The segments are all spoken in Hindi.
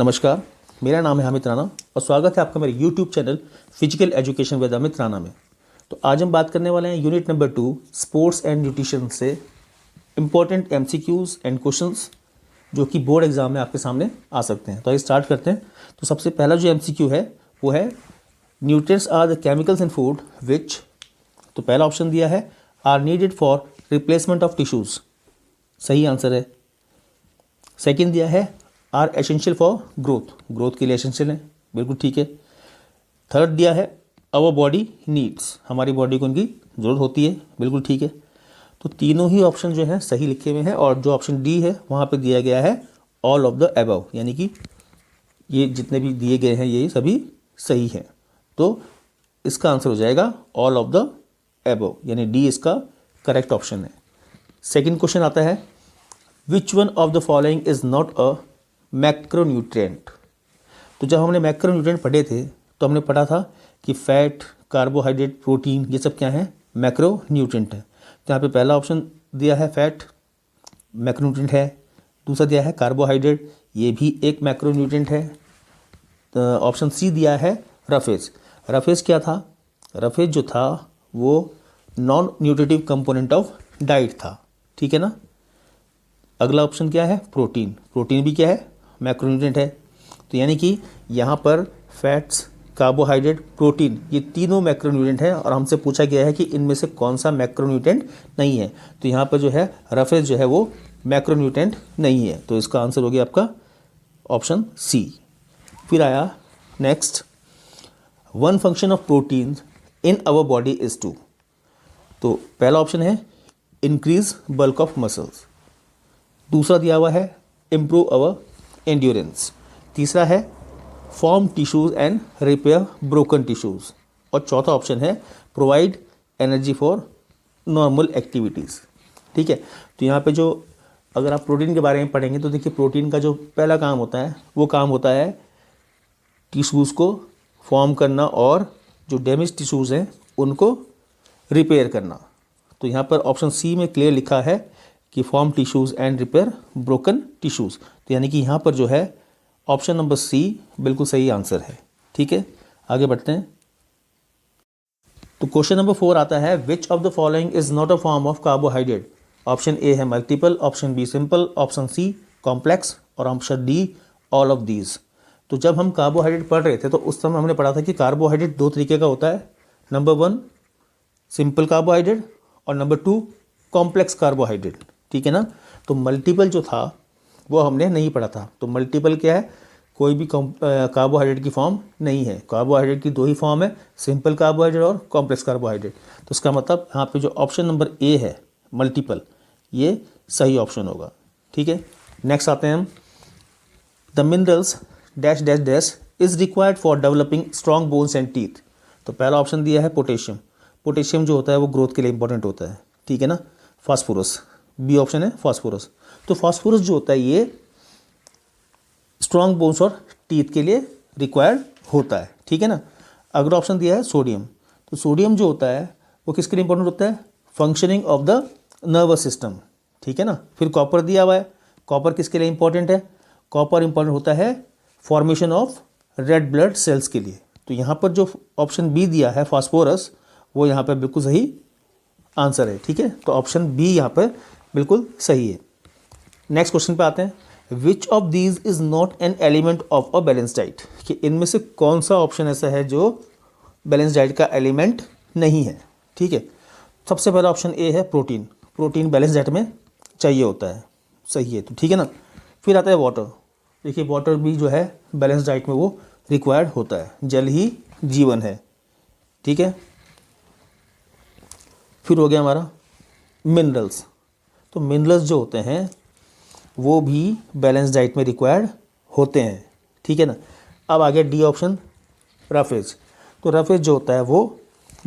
नमस्कार, मेरा नाम है अमित राणा और स्वागत है आपका मेरे YouTube channel physical education with Amit Rana में। तो आज हम बात करने वाले हैं unit number 2 sports and nutrition से इम्पोर्टेंट MCQs एंड क्वेश्चंस जो कि बोर्ड एग्जाम में आपके सामने आ सकते हैं। तो आइए स्टार्ट करते हैं। तो सबसे पहला जो MCQ है वो है nutrients are the chemicals in food which, तो पहला ऑप्शन दिया है are needed for replacement of tissues, सही आंसर है। सेकेंड दिया है आर एसेंशियल फॉर ग्रोथ के लिए एसेंशियल है, बिल्कुल ठीक है। थर्ड दिया है आवर बॉडी नीड्स, हमारी बॉडी को उनकी ज़रूरत होती है, बिल्कुल ठीक है। तो तीनों ही ऑप्शन जो है सही लिखे हुए हैं और जो ऑप्शन डी है वहाँ पे दिया गया है ऑल ऑफ द अबव, यानी कि ये जितने भी दिए गए हैं ये सभी सही हैं। तो इसका आंसर हो जाएगा ऑल ऑफ द अबव, यानी डी इसका करेक्ट ऑप्शन है। सेकेंड क्वेश्चन आता है which one of the following is not a macronutrient. तो जब हमने मैक्रोन्यूट्रिएंट पढ़े थे तो हमने पढ़ा था कि फैट, कार्बोहाइड्रेट, प्रोटीन ये सब क्या है, मैक्रोन्यूट्रिएंट है। तो यहाँ पे पहला ऑप्शन दिया है फैट, मैक्रोन्यूट्रिएंट है। दूसरा दिया है कार्बोहाइड्रेट, ये भी एक मैक्रोन्यूट्रिएंट है। तो ऑप्शन सी दिया है रफेज। रफेज क्या था, रफेज जो था वो non nutritive component of diet था, ठीक है ना। अगला ऑप्शन क्या है, प्रोटीन भी क्या है, मैक्रोन्यूट्रिएंट है। तो यानी कि यहाँ पर फैट्स, कार्बोहाइड्रेट, प्रोटीन ये तीनों मैक्रोन्यूट्रिएंट हैं और हमसे पूछा गया है कि इनमें से कौन सा मैक्रोन्यूट्रिएंट नहीं है। तो यहाँ पर जो है रफेज जो है वो मैक्रोन्यूट्रिएंट नहीं है, तो इसका आंसर हो गया आपका ऑप्शन सी। फिर आया next, one function of protein in our body is to. तो पहला ऑप्शन है इंक्रीज बल्क ऑफ मसल्स। दूसरा दिया हुआ है इम्प्रूव अवर एंड्योरेंस। तीसरा है form tissues and repair broken tissues. और चौथा ऑप्शन है provide energy for normal activities, ठीक है। तो यहाँ पे जो अगर आप प्रोटीन के बारे में पढ़ेंगे तो देखिए प्रोटीन का जो पहला काम होता है वो काम होता है टिश्यूज़ को फॉर्म करना और जो डैमेज टिश्यूज़ हैं उनको रिपेयर करना। तो यहाँ पर ऑप्शन सी में क्लियर लिखा है कि form tissues and repair broken tissues. तो यानी कि यहाँ पर जो है ऑप्शन नंबर सी बिल्कुल सही आंसर है, ठीक है। आगे बढ़ते हैं। तो क्वेश्चन नंबर 4 आता है which of the following is not a form of carbohydrate. Option A है multiple, option B simple, option C complex और option D all of these. तो जब हम कार्बोहाइड्रेट पढ़ रहे थे तो उस समय हमने पढ़ा था कि कार्बोहाइड्रेट दो तरीके का होता है, नंबर 1 सिंपल कार्बोहाइड्रेट और नंबर 2 कॉम्प्लेक्स कार्बोहाइड्रेट, ठीक है ना। तो मल्टीपल जो था वो हमने नहीं पढ़ा था। तो मल्टीपल क्या है, कोई भी कार्बोहाइड्रेट की फॉर्म नहीं है। कार्बोहाइड्रेट की दो ही फॉर्म है, सिंपल कार्बोहाइड्रेट और कॉम्प्लेक्स कार्बोहाइड्रेट। तो इसका मतलब यहाँ पे जो ऑप्शन नंबर ए है मल्टीपल, ये सही ऑप्शन होगा, ठीक है। नेक्स्ट आते हैं हम, the minerals dash dash dash is required for developing strong bones and teeth. तो पहला ऑप्शन दिया है पोटेशियम। पोटेशियम जो होता है वो ग्रोथ के लिए इंपॉर्टेंट होता है, ठीक है ना। फास्फोरस, बी ऑप्शन है फास्फोरस। तो फास्फोरस जो होता है ये स्ट्रॉन्ग बोन्स और टीथ के लिए रिक्वायर्ड होता है, ठीक है ना। अगला ऑप्शन दिया है सोडियम। तो सोडियम जो होता है वो किसके लिए इंपॉर्टेंट होता है, functioning of the nervous system, ठीक है ना। फिर कॉपर दिया हुआ है, कॉपर किसके लिए इंपॉर्टेंट है, कॉपर इंपॉर्टेंट होता है formation of red blood cells के लिए। तो यहाँ पर जो ऑप्शन बी दिया है फास्फोरस वो यहाँ पर बिल्कुल सही आंसर है, ठीक है। तो ऑप्शन बी यहाँ पर बिल्कुल सही है। नेक्स्ट क्वेश्चन पे आते हैं, which of these is not an element of a balance diet. कि इनमें से कौन सा ऑप्शन ऐसा है जो बैलेंस डाइट का एलिमेंट नहीं है, ठीक है। सबसे पहला ऑप्शन ए है प्रोटीन। प्रोटीन बैलेंस डाइट में चाहिए होता है, सही है, तो ठीक है ना। फिर आता है वाटर। देखिए वाटर भी जो है बैलेंस डाइट में वो रिक्वायर्ड होता है, जल ही जीवन है, ठीक है। फिर हो गया हमारा मिनरल्स। तो मिनरल्स जो होते हैं वो भी बैलेंस डाइट में रिक्वायर्ड होते हैं, ठीक है ना। अब आ गया डी ऑप्शन रफेज। तो रफेज जो होता है वो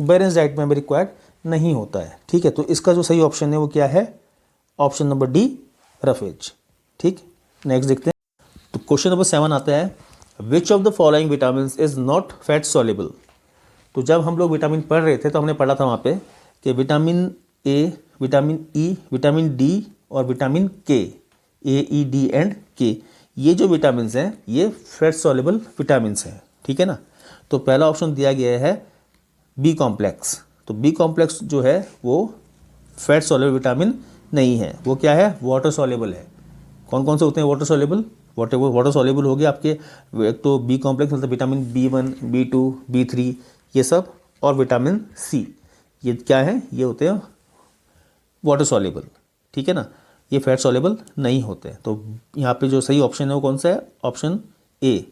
बैलेंस डाइट में रिक्वायर्ड नहीं होता है, ठीक है। तो इसका जो सही ऑप्शन है वो क्या है, ऑप्शन नंबर डी रफेज, ठीक। नेक्स्ट देखते हैं। तो क्वेश्चन नंबर 7 आता है which of the following vitamin is not fat soluble. तो जब हम लोग विटामिन पढ़ रहे थे तो हमने पढ़ा था वहाँ पे कि vitamin A, vitamin E, vitamin D और विटामिन के, ए ई डी एंड के, ये जो विटामिन हैं ये फैट सॉल्युबल विटामिन हैं, ठीक है ना। तो पहला ऑप्शन दिया गया है बी कॉम्प्लेक्स। तो बी कॉम्प्लेक्स जो है वो फैट सॉल्युबल विटामिन नहीं है, वो क्या है, वाटर सॉल्युबल है। कौन कौन से होते हैं वाटर सॉल्युबल? वाटर सॉल्युबल हो गया आपके, एक तो बी कॉम्प्लेक्स मतलब विटामिन B1, B2, B3 ये सब, और विटामिन सी, ये क्या है, ये होते हैं वाटर सॉल्युबल, ठीक है ना। ये फैट सॉल्युबल नहीं होते। तो यहाँ पे जो सही ऑप्शन है वो कौन सा है? ऑप्शन ए,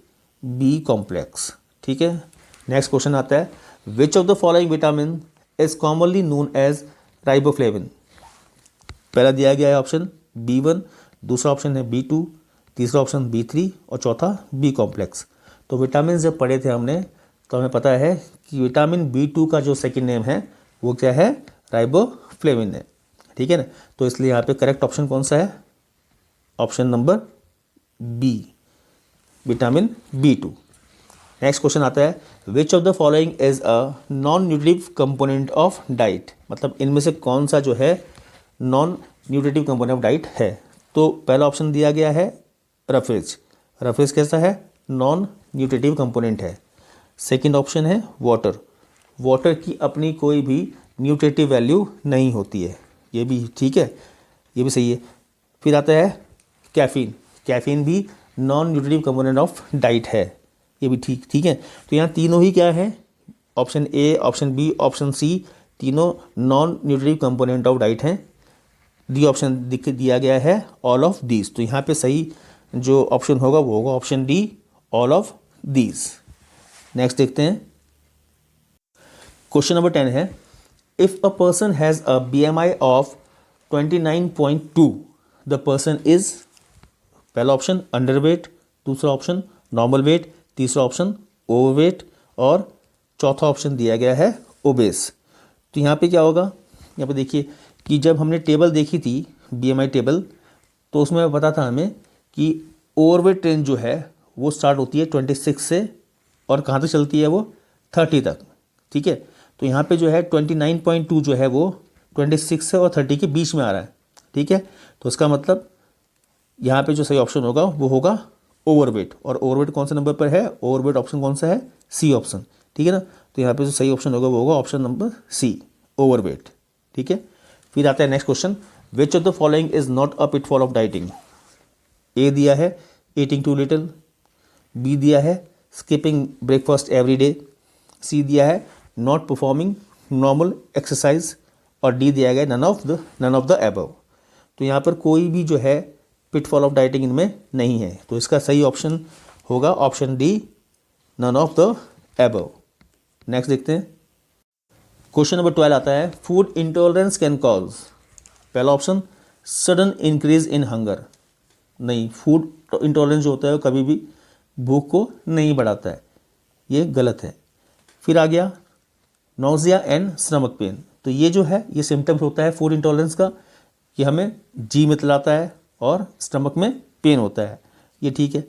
बी कॉम्प्लेक्स, ठीक है। नेक्स्ट क्वेश्चन आता है, which of the following vitamin is commonly known as riboflavin? पहला दिया गया है ऑप्शन B1, दूसरा ऑप्शन है B2, तीसरा ऑप्शन B3 और चौथा बी कॉम्प्लेक्स। तो विटामिन जब पढ़े थे हमने तो हमें पता है कि विटामिन B2 का जो सेकंड नेम है वो क्या है? राइबोफ्लेविन है, ठीक है ना। तो इसलिए यहाँ पे करेक्ट ऑप्शन कौन सा है? Option number B, vitamin B2। Next question आता है, which of the following is a non nutritive component of diet? मतलब इनमें से कौन सा जो है non nutritive component of diet है? तो पहला ऑप्शन दिया गया है रफेज। रफेज कैसा है? नॉन न्यूट्रिटिव कंपोनेंट है। सेकंड ऑप्शन है वाटर। वाटर की अपनी कोई भी न्यूट्रिटिव वैल्यू नहीं होती है, ये भी ठीक है, ये भी सही है। फिर आता है कैफीन। कैफीन भी non nutritive component of diet है, ये भी ठीक है। तो यहाँ तीनों ही क्या है? Option A, option B, option C, तीनों non nutritive component of diet हैं। डी ऑप्शन दिया गया है ऑल ऑफ दीज। तो यहाँ पे सही जो ऑप्शन होगा वो होगा option D, all of these. Next देखते हैं, क्वेश्चन नंबर 10 है, if a person has a BMI of 29.2 the person is, पहला ऑप्शन अंडरवेट, दूसरा ऑप्शन नॉर्मल वेट, तीसरा ऑप्शन ओवरवेट और चौथा ऑप्शन दिया गया है ओबेस। तो यहाँ पे क्या होगा? यहाँ पे देखिए कि जब हमने टेबल देखी थी BMI टेबल, तो उसमें पता था हमें कि ओवरवेट रेंज जो है वो स्टार्ट होती है 26 से और कहाँ तक चलती है वो 30 तक, ठीक है। तो यहाँ पे जो है 29.2 जो है वो 26 से और 30 के बीच में आ रहा है, ठीक है। तो इसका मतलब यहाँ पे जो सही ऑप्शन होगा वो होगा ओवरवेट। और ओवरवेट कौन से नंबर पर है? ओवरवेट ऑप्शन कौन सा है? सी ऑप्शन, ठीक है ना। तो यहाँ पे जो सही ऑप्शन होगा वो होगा ऑप्शन नंबर सी, ओवरवेट, ठीक है। फिर आता है next question, which of the following is not a pitfall of dieting? A दिया है ईटिंग टू लिटिल, बी दिया है skipping breakfast every day, C दिया है नॉट परफॉर्मिंग नॉर्मल एक्सरसाइज और डी दिया गया नन ऑफ द अबव। तो यहाँ पर कोई भी जो है पिटफॉल ऑफ डाइटिंग इनमें नहीं है। तो इसका सही ऑप्शन होगा option D, none of the above. Next देखते हैं, क्वेश्चन नंबर 12 आता है, फूड इंटॉलरेंस कैन कॉज, पहला option sudden increase in hunger. नहीं, फूड इंटॉलरेंस जो होता है कभी भी भूख को नहीं बढ़ाता है, ये गलत है। फिर आ गया नोजिया एंड स्टमक पेन। तो ये जो है ये सिम्टम्स होता है फूड इंटॉलरेंस का कि हमें जी में तलाता है और स्टमक में पेन होता है, ये ठीक है।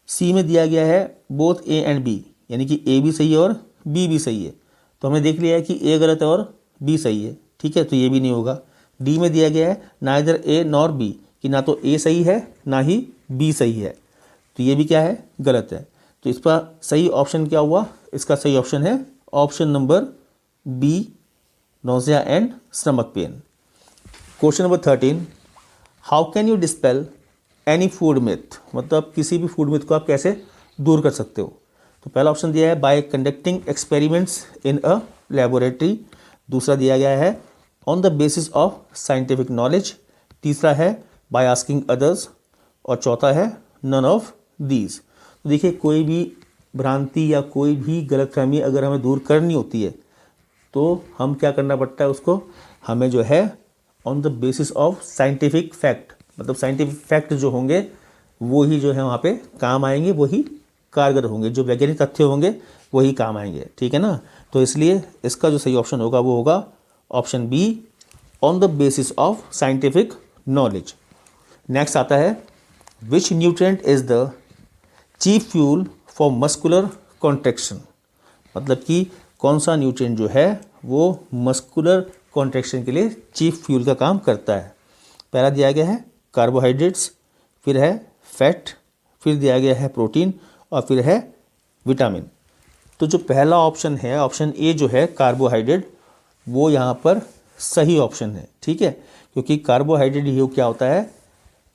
सी में दिया गया है बोथ ए एंड बी, यानी कि ए भी सही है और बी भी सही है। तो हमने देख लिया है कि ए गलत है और बी सही है, ठीक है, तो ये भी नहीं होगा। डी में दिया गया है नाइदर ए नॉर बी, कि ना तो ए सही है ना ही बी सही है, तो ये भी क्या है? गलत है। तो इसका सही ऑप्शन क्या हुआ? इसका सही ऑप्शन है option number B, nausea and stomach pain. Question number 13, how can you dispel any food myth? मतलब किसी भी फूड मिथ को आप कैसे दूर कर सकते हो? तो पहला ऑप्शन दिया है bye conducting experiments in a laboratory, दूसरा दिया गया है on the basis of scientific knowledge, तीसरा है बाय आस्किंग अदर्स और चौथा है नन ऑफ दीज। तो देखिए कोई भी भ्रांति या कोई भी गलतफहमी अगर हमें दूर करनी होती है तो हम क्या करना पड़ता है उसको? हमें जो है on the basis of scientific fact, मतलब साइंटिफिक फैक्ट जो होंगे वो ही जो है वहाँ पे काम आएंगे, वही कारगर होंगे, जो वैज्ञानिक तथ्य होंगे वही काम आएंगे, ठीक है ना। तो इसलिए इसका जो सही ऑप्शन होगा वो होगा option B, on the basis of scientific knowledge. Next आता है, which nutrient is the chief fuel for muscular contraction? मतलब कि कौन सा न्यूट्रिएंट जो है वो मस्कुलर कॉन्ट्रैक्शन के लिए चीफ फ्यूल का काम करता है? पहला दिया गया है कार्बोहाइड्रेट्स, फिर है फैट, फिर दिया गया है प्रोटीन और फिर है विटामिन। तो जो पहला ऑप्शन है, ऑप्शन ए जो है कार्बोहाइड्रेट, वो यहाँ पर सही ऑप्शन है। ठीक है, क्योंकि कार्बोहाइड्रेट ही क्या होता है,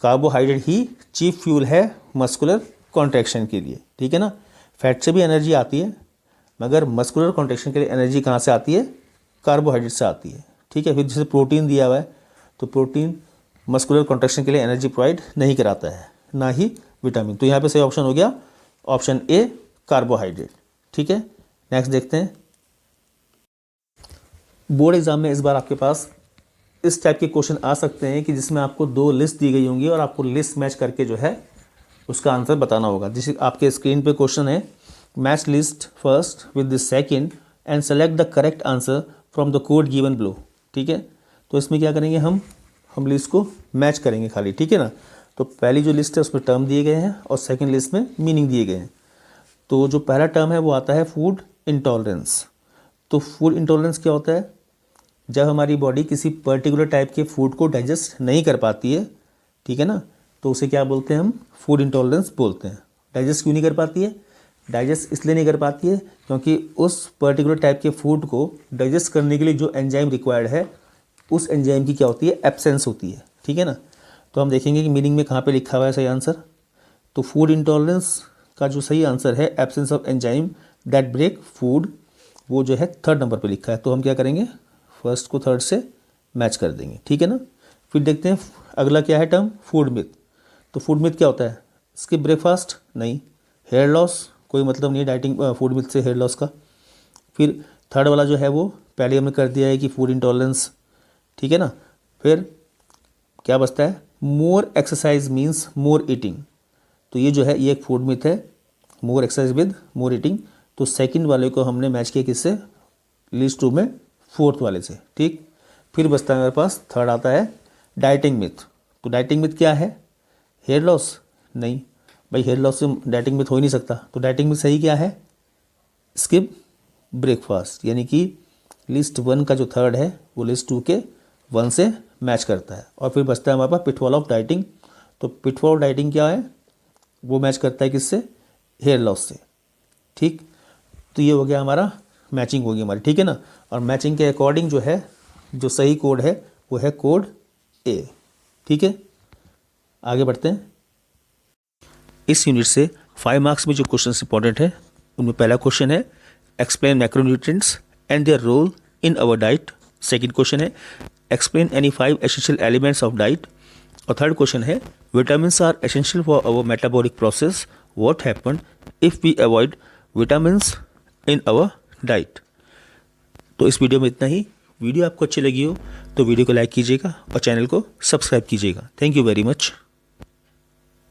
कार्बोहाइड्रेट ही चीफ फ्यूल है मस्कुलर कॉन्ट्रैक्शन के लिए। ठीक है ना, फैट से भी एनर्जी आती है, मगर मस्कुलर कॉन्ट्रैक्शन के लिए एनर्जी कहाँ से आती है, कार्बोहाइड्रेट से आती है। ठीक है, फिर जैसे प्रोटीन दिया हुआ है, तो प्रोटीन मस्कुलर कॉन्ट्रैक्शन के लिए एनर्जी प्रोवाइड नहीं कराता है, ना ही विटामिन। तो यहाँ पे सही ऑप्शन हो गया ऑप्शन ए कार्बोहाइड्रेट। ठीक है, नेक्स्ट देखते हैं। बोर्ड एग्जाम में इस बार आपके पास इस टाइप के क्वेश्चन आ सकते हैं कि जिसमें आपको 2 लिस्ट दी गई होंगी और आपको लिस्ट मैच करके जो है उसका आंसर बताना होगा। जैसे आपके स्क्रीन पे क्वेश्चन है, match list first with the second and select the correct answer from the code given below. ठीक है, तो इसमें क्या करेंगे, हम लिस्ट को मैच करेंगे खाली। ठीक है ना, तो पहली जो लिस्ट है उसमें टर्म दिए गए हैं और सेकंड लिस्ट में मीनिंग दिए गए हैं। तो जो पहला टर्म है वो आता है फूड इंटॉलरेंस। तो फूड इंटॉलरेंस क्या होता है, जब हमारी बॉडी किसी पर्टिकुलर टाइप के फूड को डाइजेस्ट नहीं कर पाती है, ठीक है ना, तो उसे क्या बोलते हैं, हम फूड इंटॉलरेंस बोलते हैं। डाइजेस्ट क्यों नहीं कर पाती है, डाइजेस्ट इसलिए नहीं कर पाती है क्योंकि उस पर्टिकुलर टाइप के फूड को डाइजेस्ट करने के लिए जो एंजाइम रिक्वायर्ड है, उस एंजाइम की क्या होती है, एब्सेंस होती है। ठीक है ना, तो हम देखेंगे कि मीनिंग में कहाँ पे लिखा हुआ है सही आंसर। तो फूड इंटॉलरेंस का जो सही आंसर है, absence of enzyme that break food, वो जो है 3rd नंबर पे लिखा है। तो हम क्या करेंगे, फर्स्ट को 3rd से मैच कर देंगे। ठीक है ना, फिर देखते हैं अगला क्या है टर्म, फूड मिथ। तो फूड मिथ क्या होता है, स्किप ब्रेकफास्ट नहीं, हेयर लॉस कोई मतलब नहीं है डाइटिंग फूड मिथ से हेयर लॉस का। फिर 3rd वाला जो है वो पहले हमने कर दिया है कि फूड इंटॉलरेंस। ठीक है ना, फिर क्या बचता है, मोर एक्सरसाइज मीन्स मोर ईटिंग। तो ये जो है ये एक फूड मिथ है, मोर एक्सरसाइज विद मोर ईटिंग। तो सेकंड वाले को हमने मैच किया किससे, लिस्ट 2 में 4th वाले से। ठीक, फिर बचता है मेरे पास 3rd आता है डाइटिंग मिथ। तो डाइटिंग मिथ क्या है, हेयर लॉस नहीं भाई, हेयर लॉस से डाइटिंग मिथ हो ही नहीं सकता। तो डाइटिंग मिथ सही क्या है, स्किप ब्रेकफास्ट, यानी कि लिस्ट 1 का जो 3rd है वो लिस्ट 2 के 1 से मैच करता है। और फिर बचता है हमारे पास पिटफॉल ऑफ डाइटिंग। तो पिटफॉल ऑफ डाइटिंग क्या है, वो मैच करता है किससे, हेयर लॉस से। ठीक, तो ये हो गया हमारा मैचिंग होगी हमारी। ठीक है ना, और मैचिंग के अकॉर्डिंग जो है जो सही कोड है वो है कोड ए। ठीक है, आगे बढ़ते हैं। इस यूनिट से 5 मार्क्स में जो क्वेश्चन इंपॉर्टेंट है उनमें पहला क्वेश्चन है explain macronutrients and their role in our diet. Second question है explain any 5 essential elements of diet. और थर्ड क्वेश्चन है vitamins are essential for our metabolic process, what happen if we avoid vitamins in our diet. तो इस वीडियो में इतना ही। वीडियो आपको अच्छी लगी हो तो वीडियो को लाइक कीजिएगा और चैनल को सब्सक्राइब कीजिएगा। Thank you very much.